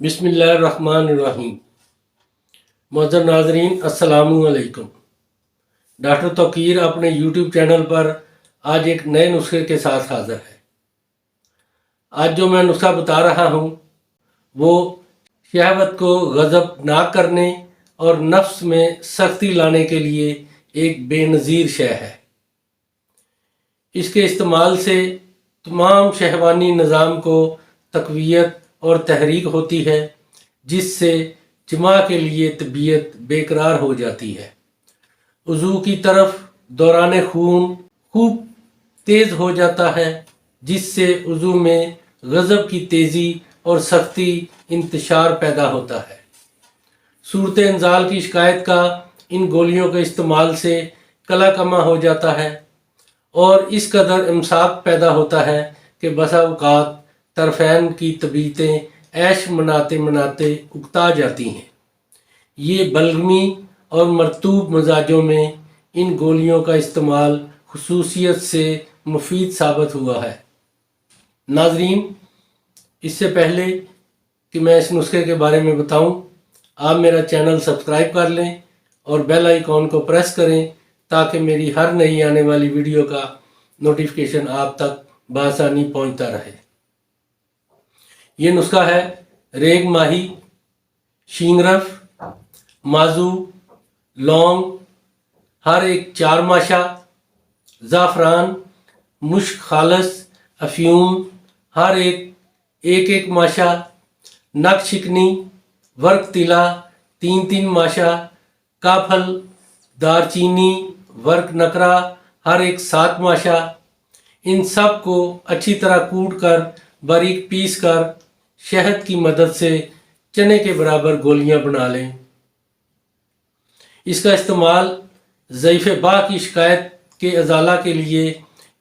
बिस्मिल्लाहिर्रहमानिर्रहीम। मोअज़्ज़ज़ नाज़रीन, अस्सलामु अलैकुम। डॉक्टर तौकीर अपने यूट्यूब चैनल पर आज एक नए नुस्खे के साथ हाज़िर है। आज जो मैं नुस्खा बता रहा हूँ वो शहवत को गज़ब ना करने और नफ्स में सख्ती लाने के लिए एक बेनज़ीर शय है। इसके इस्तेमाल से तमाम शहवानी निज़ाम को तक़वियत और तहरीक होती है, जिससे जिमा के लिए तबीयत बेकरार हो जाती है। वज़ू की तरफ दौरान खून खूब तेज़ हो जाता है, जिससे वज़ू में गज़ब की तेज़ी और सख्ती इंतशार पैदा होता है। सूरत इंजाल की शिकायत का इन गोलियों के इस्तेमाल से कला कमा हो जाता है और इस कदर इमसाक पैदा होता है कि बसा औक़ात तरफ़ैन की तबीयतें ऐश मनाते मनाते उकता जाती हैं। ये बलगमी और मरतूब मिजाजों में इन गोलियों का इस्तेमाल खुसूसियत से मुफीद साबित हुआ है। नाज़रीन, इससे पहले कि मैं इस नुस्खे के बारे में बताऊं, आप मेरा चैनल सब्सक्राइब कर लें और बेल आइकॉन को प्रेस करें ताकि मेरी हर नई आने वाली वीडियो का नोटिफिकेशन आप तक बआसानी पहुंचता रहे। ये नुस्खा है रेग माही, शींगरफ, माजू, लौंग, हर एक 4 माशा, ज़ाफ़रान, मुश्क खालस, अफ्यूम, हर एक माशा, नक शिकनी, वर्क तिला, 3 माशा, काफल, दारचीनी, वर्क नकरा, हर एक 7 माशा। इन सब को अच्छी तरह कूट कर बारीक पीस कर शहद की मदद से चने के बराबर गोलियां बना लें। इसका इस्तेमाल ज़ईफ़ बा की शिकायत के अजाला के लिए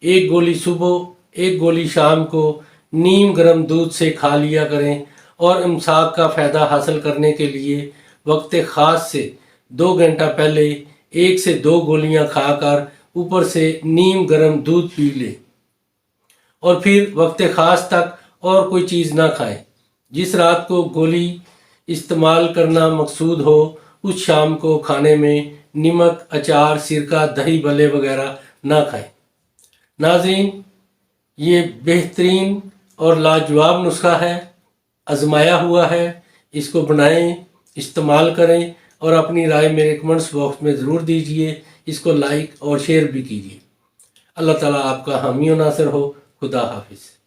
1 गोली सुबह 1 गोली शाम को नीम गर्म दूध से खा लिया करें और इमसाक का फ़ायदा हासिल करने के लिए वक्त ख़ास से 2 घंटा पहले 1 से 2 गोलियां खाकर ऊपर से नीम गर्म दूध पी लें और फिर वक्त ख़ास तक और कोई चीज़ ना खाएं। जिस रात को गोली इस्तेमाल करना मकसूद हो उस शाम को खाने में नमक, अचार, सिरका, दही भल्ले वगैरह ना खाएं। नाज़रीन, ये बेहतरीन और लाजवाब नुस्खा है, आजमाया हुआ है। इसको बनाएं, इस्तेमाल करें और अपनी राय मेरे कमेंट्स बॉक्स में ज़रूर दीजिए। इसको लाइक और शेयर भी कीजिए। अल्लाह ताला आपका हामी और नासिर हो। खुदा हाफिज़।